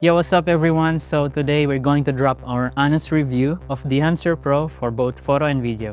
Yo, what's up everyone? So today we're going to drop our honest review of Dehancer Pro for both photo and video.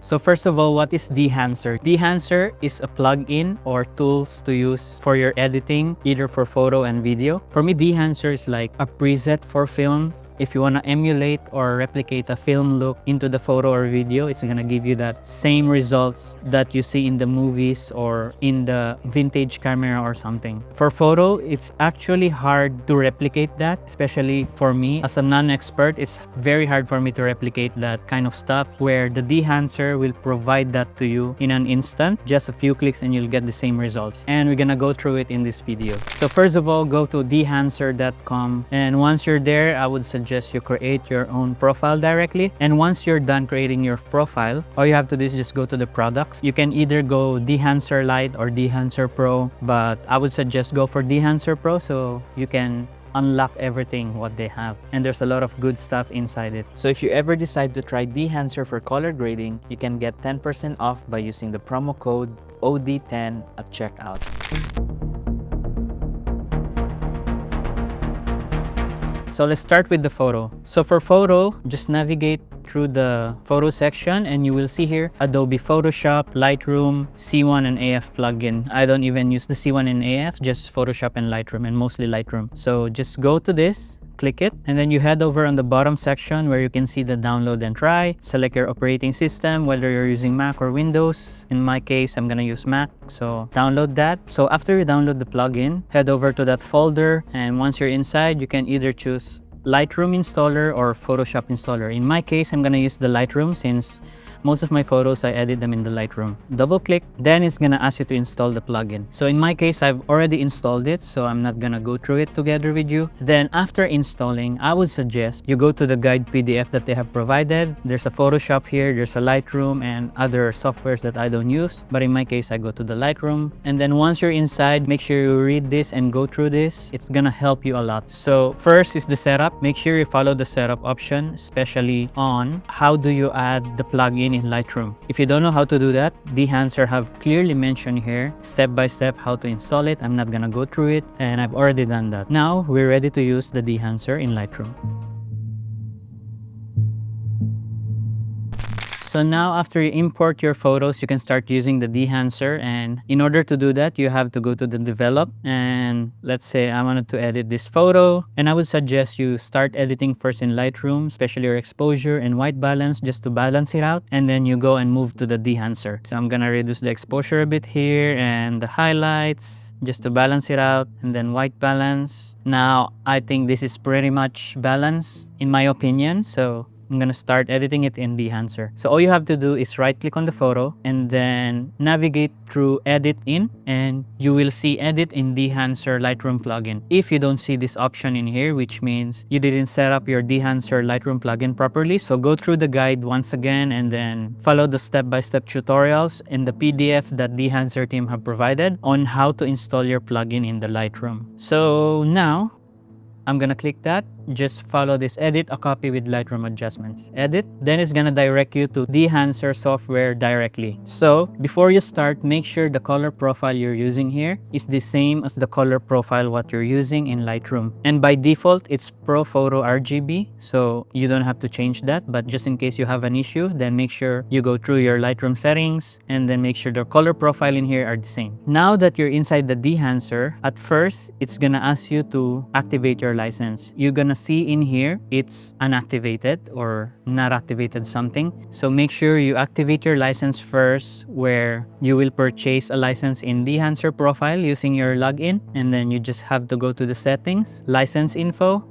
So first of all, what is Dehancer? Dehancer is a plugin or tools to use for your editing, either for photo and video. For me, Dehancer is like a preset for film. If you want to emulate or replicate a film look into the photo or video, it's going to give you that same results that you see in the movies or in the vintage camera or something. For photo, it's actually hard to replicate that, especially for me. As a non-expert, it's very hard for me to replicate that kind of stuff where the Dehancer will provide that to you in an instant, just a few clicks and you'll get the same results. And we're going to go through it in this video. So first of all, go to dehancer.com, and once you're there, I would suggest you create your own profile directly. And once you're done creating your profile, all you have to do is just go to the products. You can either go Dehancer Lite or Dehancer Pro, but I would suggest go for Dehancer Pro so you can unlock everything what they have, and there's a lot of good stuff inside it. So if you ever decide to try Dehancer for color grading, you can get 10% off by using the promo code OD10 at checkout. So let's start with the photo. So for photo, just navigate through the photo section and you will see here Adobe Photoshop, Lightroom, C1 and AF plugin. I don't even use the C1 and AF, just Photoshop and Lightroom, and mostly Lightroom. So just go to this, click it, and then you head over on the bottom section where you can see the download and try. Select your operating system, whether you're using Mac or Windows. In my case, I'm gonna use Mac, so download that. So after you download the plugin, head over to that folder, and once you're inside, you can either choose Lightroom installer or Photoshop installer. In my case, I'm gonna use the Lightroom since most of my photos, I edit them in the Lightroom. Double click, then it's gonna ask you to install the plugin. So in my case, I've already installed it, so I'm not gonna go through it together with you. Then after installing, I would suggest you go to the guide PDF that they have provided. There's a Photoshop here, there's a Lightroom and other softwares that I don't use. But in my case, I go to the Lightroom. And then once you're inside, make sure you read this and go through this. It's gonna help you a lot. So first is the setup. Make sure you follow the setup option, especially on how do you add the plugin in Lightroom. If you don't know how to do that, Dehancer have clearly mentioned here step by step how to install it. I'm not gonna go through it, and I've already done that. Now we're ready to use the Dehancer in Lightroom. So now after you import your photos, you can start using the Dehancer, and in order to do that, you have to go to the develop, and let's say I wanted to edit this photo, and I would suggest you start editing first in Lightroom, especially your exposure and white balance, just to balance it out, and then you go and move to the Dehancer. So I'm gonna reduce the exposure a bit here and the highlights just to balance it out, and then white balance. Now I think this is pretty much balanced in my opinion, so I'm gonna start editing it in Dehancer. So all you have to do is right click on the photo and then navigate through edit in, and you will see edit in Dehancer Lightroom plugin. If you don't see this option in here, which means you didn't set up your Dehancer Lightroom plugin properly, so go through the guide once again and then follow the step-by-step tutorials in the PDF that Dehancer team have provided on how to install your plugin in the Lightroom. So now I'm gonna click that. Just follow this, edit a copy with Lightroom adjustments. Edit, then it's gonna direct you to Dehancer software directly. So before you start, make sure the color profile you're using here is the same as the color profile what you're using in Lightroom. And by default, it's Pro Photo RGB, so you don't have to change that. But just in case you have an issue, then make sure you go through your Lightroom settings and then make sure the color profile in here are the same. Now that you're inside the Dehancer, at first, it's gonna ask you to activate your license. You're gonna see in here it's unactivated or not activated something, so make sure you activate your license first, where you will purchase a license in Dehancer profile using your login, and then you just have to go to the settings, license info,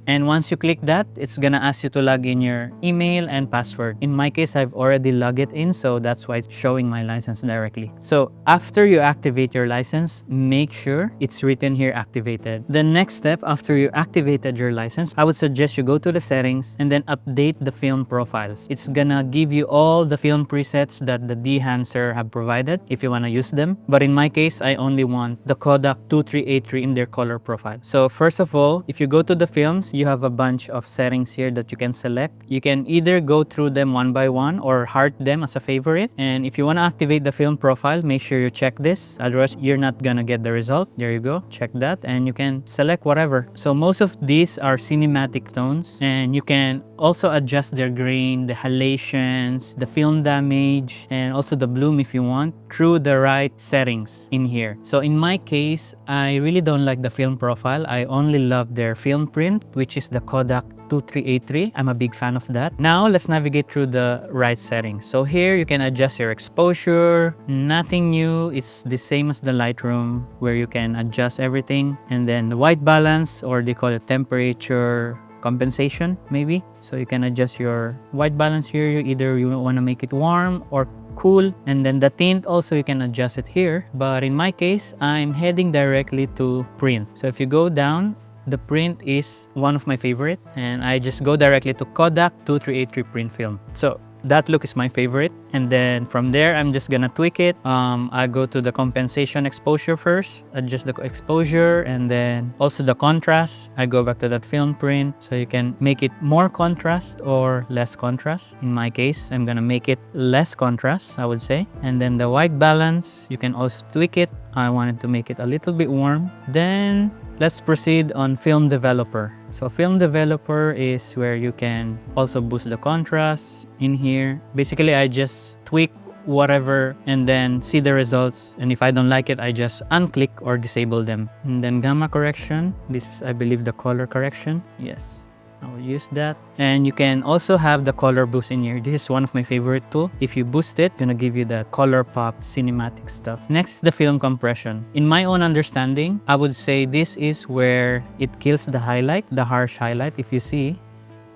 and once you click that, it's gonna ask you to log in your email and password. In my case, I've already logged it in, so that's why it's showing my license directly. So after you activate your license, make sure it's written here activated. The next step after you activated your license, I would suggest you go to the settings and then update the film profiles. It's gonna give you all the film presets that the Dehancer have provided if you wanna use them. But in my case, I only want the Kodak 2383 in their color profile. So first of all, if you go to the films, you have a bunch of settings here that you can select. You can either go through them one by one or heart them as a favorite. And if you want to activate the film profile, make sure you check this, otherwise you're not gonna get the result. There you go, check that, and you can select whatever. So most of these are cinematic tones, and you can also adjust their grain, the halations, the film damage, and also the bloom if you want, through the right settings in here. So in my case, I really don't like the film profile. I only love their film print, which is the Kodak 2383. I'm a big fan of that. Now let's navigate through the right settings. So here you can adjust your exposure. Nothing new. It's the same as the Lightroom, where you can adjust everything. And then the white balance, or they call it temperature compensation, maybe. So you can adjust your white balance here. Either you want to make it warm or cool. And then the tint also, you can adjust it here. But in my case, I'm heading directly to print. So if you go down, the print is one of my favorite, and I just go directly to Kodak 2383 print film. So that look is my favorite, and then from there I'm just gonna tweak it. I go to the compensation exposure first, adjust the exposure, and then also the contrast. I go back to that film print, so you can make it more contrast or less contrast. In my case, I'm gonna make it less contrast, I would say. And then the white balance, you can also tweak it. I wanted to make it a little bit warm. Then let's proceed on film developer. So film developer is where you can also boost the contrast in here. Basically, I just tweak whatever and then see the results, and if I don't like it, I just unclick or disable them. And then gamma correction, this is, I believe, the color correction. Yes, I'll use that. And you can also have the color boost in here. This is one of my favorite tool. If you boost it, it's gonna give you the color pop cinematic stuff. Next, the film compression. In my own understanding, I would say this is where it kills the highlight, the harsh highlight. If you see,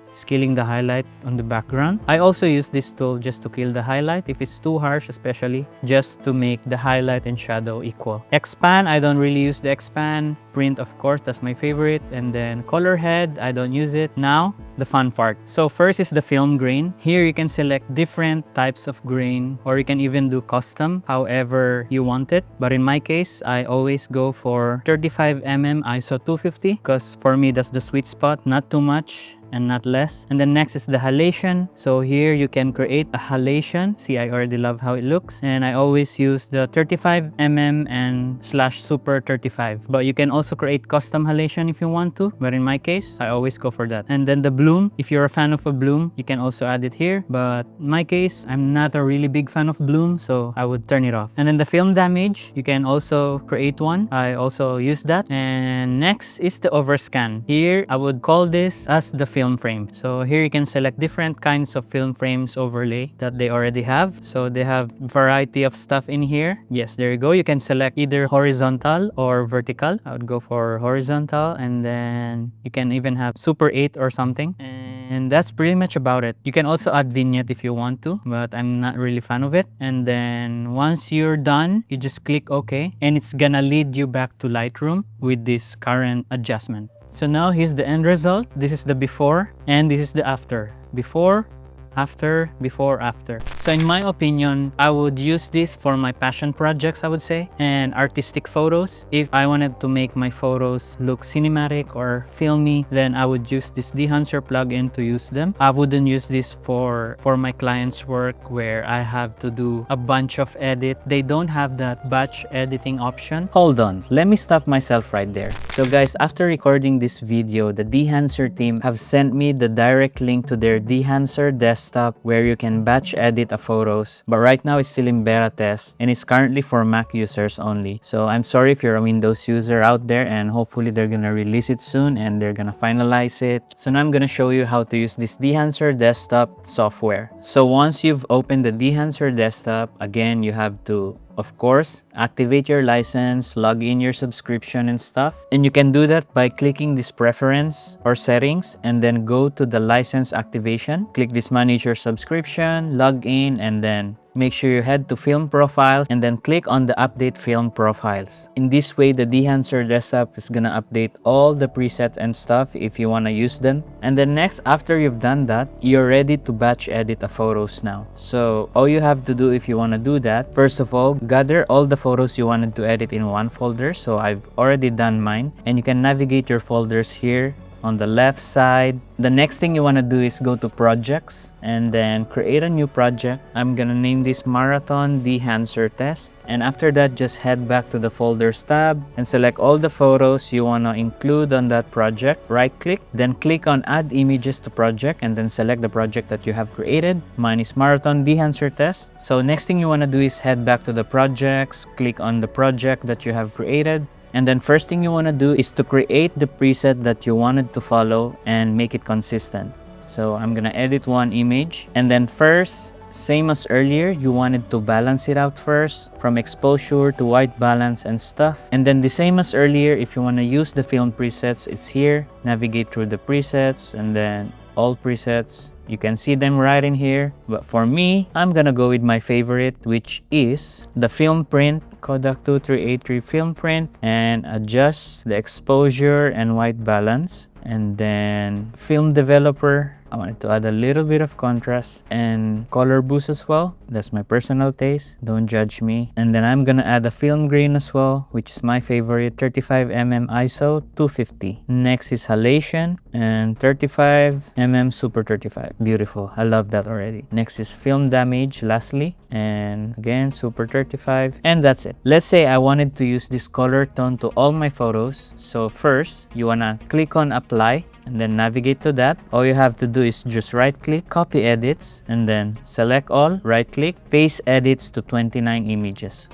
it's killing the highlight on the background. I also use this tool just to kill the highlight if it's too harsh, especially just to make the highlight and shadow equal. Expand, I don't really use the expand. Print, of course, that's my favorite. And then color head, I don't use it. Now, the fun part. So first is the film grain. Here you can select different types of grain, or you can even do custom however you want it. But in my case, I always go for 35mm ISO 250 because for me that's the sweet spot, not too much and not less. And then next is the halation. So here you can create a halation. See, I already love how it looks, and I always use the 35mm and /super 35. But you can also create custom halation if you want to, but in my case, I always go for that. And then the bloom, if you're a fan of a bloom, you can also add it here, but in my case, I'm not a really big fan of bloom, so I would turn it off. And then the film damage, you can also create one. I also use that. And next is the overscan. Here I would call this as the film frame. So here you can select different kinds of film frames overlay that they already have. So they have variety of stuff in here. Yes, there you go. You can select either horizontal or vertical. I would go for horizontal, and then you can even have Super 8 or something. And that's pretty much about it. You can also add vignette if you want to, but I'm not really fan of it. And then once you're done, you just click OK, and it's gonna lead you back to Lightroom with this current adjustment. So now here's the end result. This is the before, and this is the after. Before, after, before, after. So in my opinion, I would use this for my passion projects, I would say, and artistic photos. If I wanted to make my photos look cinematic or filmy, then I would use this Dehancer plugin to use them. I wouldn't use this for my clients' work where I have to do a bunch of edit. They don't have that batch editing option. Hold on, let me stop myself right there. So guys, after recording this video, the Dehancer team have sent me the direct link to their Dehancer Desktop, where you can batch edit a photos, but right now it's still in beta test and it's currently for Mac users only. So I'm sorry if you're a Windows user out there, and hopefully they're gonna release it soon and they're gonna finalize it. So now I'm gonna show you how to use this Dehancer Desktop software. So once you've opened the Dehancer Desktop, again you have to, of course, activate your license, log in your subscription and stuff. And you can do that by clicking this preference or settings and then go to the license activation. Click this manage your subscription, log in, and then make sure you head to film profiles and then click on the update film profiles. In this way, the Dehancer Desktop is gonna update all the presets and stuff if you wanna use them. And then next, after you've done that, you're ready to batch edit the photos now. So all you have to do if you wanna do that, first of all, gather all the photos you wanted to edit in one folder. So I've already done mine, and you can navigate your folders here on the left side. The next thing you want to do is go to projects and then create a new project. I'm gonna name this Marathon Dehancer Test. And after that, just head back to the folders tab and select all the photos you want to include on that project. Right click, then click on add images to project and then select the project that you have created. Mine is Marathon Dehancer Test. So next thing you want to do is head back to the projects, click on the project that you have created. And then first thing you want to do is to create the preset that you wanted to follow and make it consistent. So I'm gonna edit one image, and then first, same as earlier, you wanted to balance it out first from exposure to white balance and stuff. And then the same as earlier, if you want to use the film presets, it's here. Navigate through the presets and then all presets. You can see them right in here. But for me, I'm gonna go with my favorite, which is the film print, Kodak 2383 film print, and adjust the exposure and white balance. And then film developer, I wanted to add a little bit of contrast and color boost as well. That's my personal taste, don't judge me. And then I'm gonna add a film grain as well, which is my favorite, 35mm ISO 250. Next is halation and 35mm super 35. Beautiful, I love that already. Next is film damage lastly, and again super 35, and that's it. Let's say I wanted to use this color tone to all my photos. So first, you wanna click on apply and then navigate to that. All you have to do is just right click, copy edits, and then select all, right click, paste edits to 29 images.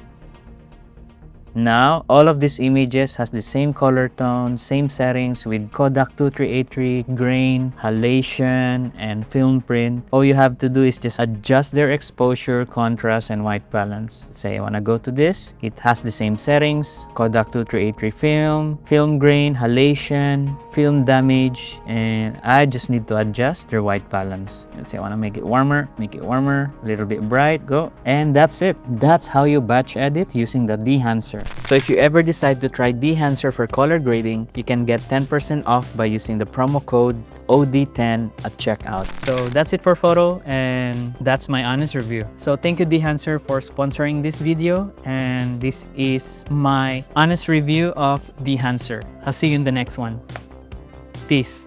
Now, all of these images has the same color tone, same settings with Kodak 2383, grain, halation, and film print. All you have to do is just adjust their exposure, contrast, and white balance. Say I want to go to this. It has the same settings, Kodak 2383 film, film grain, halation, film damage, and I just need to adjust their white balance. Let's say I want to make it warmer, a little bit bright, go. And that's it. That's how you batch edit using the Dehancer. So if you ever decide to try Dehancer for color grading, you can get 10% off by using the promo code OD10 at checkout. So that's it for photo, and that's my honest review. So thank you Dehancer for sponsoring this video, and this is my honest review of Dehancer. I'll see you in the next one. Peace.